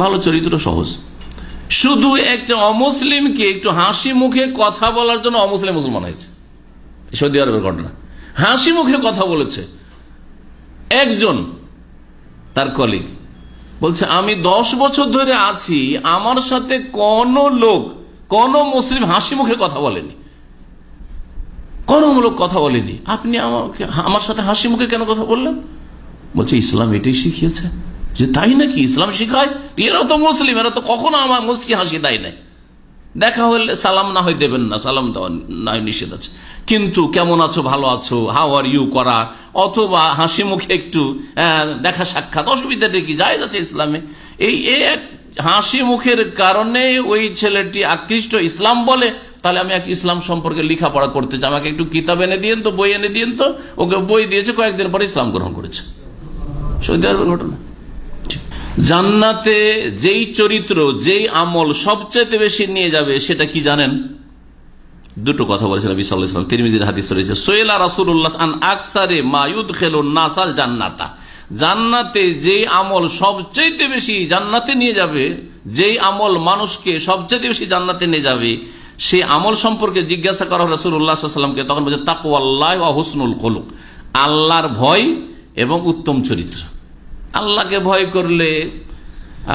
ভালো চরিত্র, সহজ। শুধু একটা অমুসলিমকে একটু হাসি মুখে কথা বলার জন্য অমুসলিম মুসলমান হয়েছে। সৌদি আরবের ঘটনা, হাসি মুখে কথা বলেছে একজন, তার কলিগ বলছে আমি 10 বছর ধরে আছি, আমার সাথে কোন লোক, কোন মুসলিম হাসি মুখে কথা বলেনি, কোন লোক কথা বলেনি। আপনি আমার সাথে হাসি মুখে কেন কথা বললেন? বলছে ইসলাম এটাই শিখিয়েছে। যে তাই নাকি, ইসলাম শিখায়? এরা তো মুসলিম, এরা তো কখনো আমার মুসকি হাসি দেয় নাই। দেখা হলে সালাম না হয় দেবেন না, সালাম দেওয়া না নিষেধ আছে, কিন্তু কেমন আছো, ভালো আছো, হাউ আর ইউ করা, অথবা হাসি মুখে একটু দেখা সাক্ষাৎ, অসুবিধাটা কি, যায় যাচ্ছে ইসলামে। এই এক হাসি মুখের কারণে ওই ছেলেটি আকৃষ্ট, ইসলাম বলে। তাহলে আমি এক ইসলাম সম্পর্কে লেখাপড়া করতে চাই, আমাকে একটু কিতাব এনে দিয়েন তো, বই এনে দিয়েন তো। ওকে বই দিয়েছে, কয়েকদিন পরে ইসলাম গ্রহণ করেছে। সৌদি আরবের ঘটনা। জান্নাতে যেই চরিত্র, যেই আমল সবচেয়ে বেশি নিয়ে যাবে সেটা কি জানেন? দুটো কথা বলেছেন নবী সাল্লাল্লাহু আলাইহি ওয়াসাল্লাম, তিরমিজির হাদিস রয়েছে। সোয়েলা রাসূলুল্লাহ আন আকসারে মা ইউদখিলুন নাসাল জান্নাতা, জান্নাতে যেই আমল সবচেয়ে বেশি জান্নাতে নিয়ে যাবে, যেই আমল মানুষকে সবচেয়ে বেশি জান্নাতে নিয়ে যাবে, সেই আমল সম্পর্কে জিজ্ঞাসা করা রাসূলুল্লাহ সাল্লাল্লাহু আলাইহি ওয়াসাল্লামকে। তখন বলছে তাকওয়াল্লাহ ওয়া হুসনুল খুলুক, আল্লাহর ভয় এবং উত্তম চরিত্র। আল্লাহকে ভয় করলে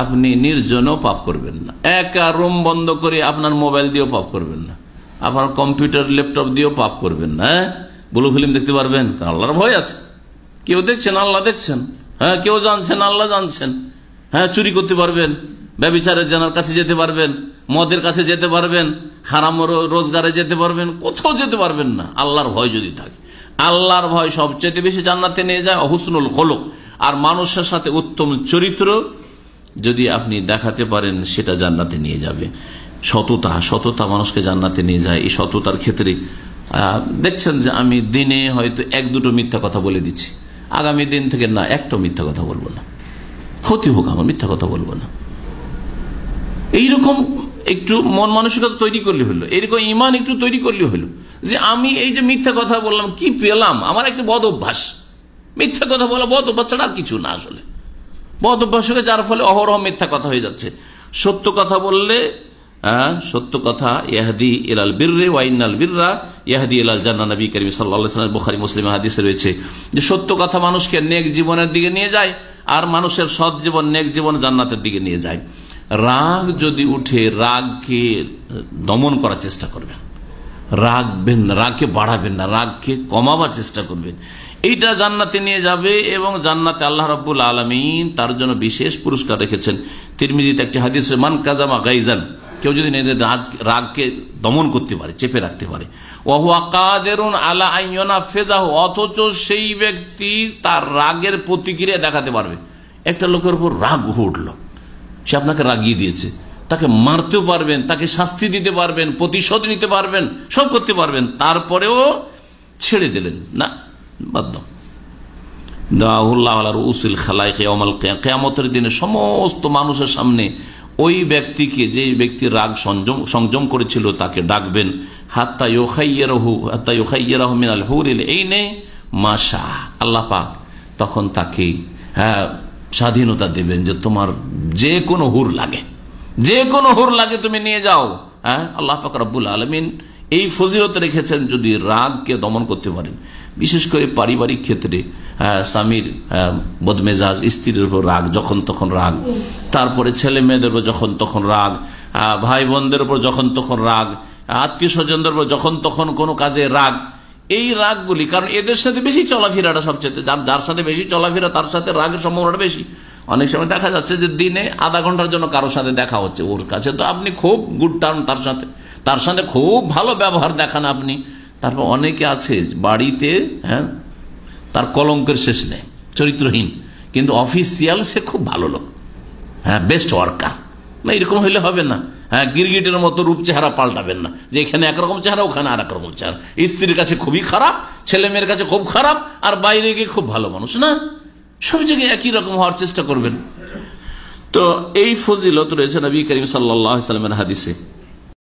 আপনি নির্জনও পাপ করবেন না, একা রুম বন্ধ করে আপনার মোবাইল দিয়েও পাপ করবেন না, আপনার কম্পিউটার ল্যাপটপ দিয়েও পাপ করবেন না। ব্লু ফিল্ম দেখতে পারবেন, কারণ আল্লাহর ভয় আছে। কেউ দেখছেন, আল্লাহ দেখছেন। হ্যাঁ, কেউ জানছেন, আল্লাহ জানছেন। হ্যাঁ, চুরি করতে পারবেন, ব্যভিচারের জানার কাছে যেতে পারবেন, মদের কাছে যেতে পারবেন, হারাম রোজগারে যেতে পারবেন, কোথাও যেতে পারবেন না আল্লাহর ভয় যদি থাকে। আল্লাহর ভয় সবচেয়ে বেশি জান্নাতে নিয়ে যায়, হুসনুল খুলুক। আর মানুষের সাথে উত্তম চরিত্র যদি আপনি দেখাতে পারেন, সেটা জান্নাতে নিয়ে যাবে। সততা মানুষকে জান্নাতে নিয়ে যায়। এই সততার ক্ষেত্রে দেখছেন যে আমি দিনে হয়তো 1-2 মিথ্যা কথা বলে দিচ্ছি, আগামী দিন থেকে না, একটা মিথ্যা কথা বলবো না, ক্ষতি হোক আমার, মিথ্যা কথা বলবো না। এইরকম একটু মন মানসিকতা তৈরি করলে হলো, এরকম ইমান একটু তৈরি করলে হলো যে আমি এই যে মিথ্যা কথা বললাম, কি পেলাম? আমার একটা বদ অভ্যাস, মিথ্যা কথা বলা বদ অভ্যাস ছাড়া আর কিছু না। আসলে বদ অভ্যাস হয়ে যার ফলে অহরহ মিথ্যা কথা হয়ে যাচ্ছে। সত্য কথা বললে, সত্য কথা ইয়াহদি ইলাল বিররি ওয়া ইন্নাল বিররা ইয়াহদি ইলাল জান্নাহ, নবী করিম সাল্লাল্লাহু আলাইহি ওয়াসাল্লাম বুখারী মুসলিম হাদিসে রয়েছে যে সত্য কথা মানুষকে নেক জীবনের দিকে নিয়ে যায়, আর মানুষের সৎ জীবন, নেক জীবন জান্নাতের দিকে নিয়ে যায়। রাগ যদি উঠে, রাগকে দমন করার চেষ্টা করবেন, রাগবেন না, রাগকে বাড়াবেন না, রাগকে কমাবার চেষ্টা করবেন। এইটা জান্নাতে নিয়ে যাবে, এবং জান্নাতে আল্লাহ রাব্বুল আলামিন তার জন্য বিশেষ পুরস্কার রেখেছেন। তিরমিজিতে একটি হাদিস, মান কাযামা গাইজান, কেউ যদি রাগকে দমন করতে পারে, চেপে রাখতে পারে, ওয়া হুয়া কাদিরুন আলা আন ইউনাফিযাহু, অথচ সেই ব্যক্তি তার রাগের প্রতিক্রিয়া দেখাতে পারবে। একটা লোকের উপর রাগ উঠল, সে আপনাকে রাগিয়ে দিয়েছে, তাকে মারতেও পারবেন, তাকে শাস্তি দিতে পারবেন, প্রতিশোধ নিতে পারবেন, সব করতে পারবেন, তারপরেও ছেড়ে দিলেন না, বাদ দাও। দাহুল্লাহ আলা রুউসিল খালাইক ইয়াউমাল কিয়ামতের দিনে সমস্ত মানুষের সামনে ওই ব্যক্তিকে, যে ব্যক্তি রাগ সংযম করেছিল, তাকে ডাকবেন, হাত্তা ইউখাইয়িরাহু মিনাল হুরিল আইনি মা শাআ, আল্লাহ পাক তখন তাকে স্বাধীনতা দেবেন যে তোমার যে কোনো হুর লাগে, যে কোনো হুর লাগে তুমি নিয়ে যাও। আল্লাহ পাক রব্বুল আলামিন এই ফজিলত রেখেছেন যদি রাগকে দমন করতে পারেন। বিশেষ করে পারিবারিক ক্ষেত্রে স্বামীর বদমেজাজ, স্ত্রীর উপর রাগ, যখন তখন রাগ, তারপরে ছেলে মেয়েদের উপর যখন তখন রাগ, ভাই বোনদের উপর যখন তখন রাগ, আত্মীয় স্বজনদের উপর যখন তখন কোনো কাজে রাগ। এই রাগগুলি, কারণ এদের সাথে বেশি চলাফেরাটা সবচেয়ে, যার সাথে বেশি চলাফেরা তার সাথে রাগের সম্ভাবনাটা বেশি। অনেক সময় দেখা যাচ্ছে যে দিনে আধা ঘন্টার জন্য কারোর সাথে দেখা হচ্ছে, ওর কাছে তো আপনি খুব গুড টার্ম, তার সাথে খুব ভালো ব্যবহার দেখান আপনি। তারপর অনেকে আছে বাড়িতে তার কলঙ্কের শেষ নেই, চরিত্রহীন, কিন্তু অফিসিয়াল সে খুব ভালো লোক, বেস্ট ওয়ার্কার। না, এরকম হইলে হবে না। গিরগিটের মতো রূপ চেহারা পাল্টাবেন না, যে এখানে একরকম চেহারা, ওখানে আর একরকম চেহারা। স্ত্রীর কাছে খুবই খারাপ, ছেলে মেয়ের কাছে খুব খারাপ, আর বাইরে গিয়ে খুব ভালো মানুষ। না, সব জায়গায় একই রকম হওয়ার চেষ্টা করবেন। তো এই ফজিলত রয়েছে নবী করিম সাল্লাল্লাহু আলাইহি ওয়াসাল্লামের হাদিসে।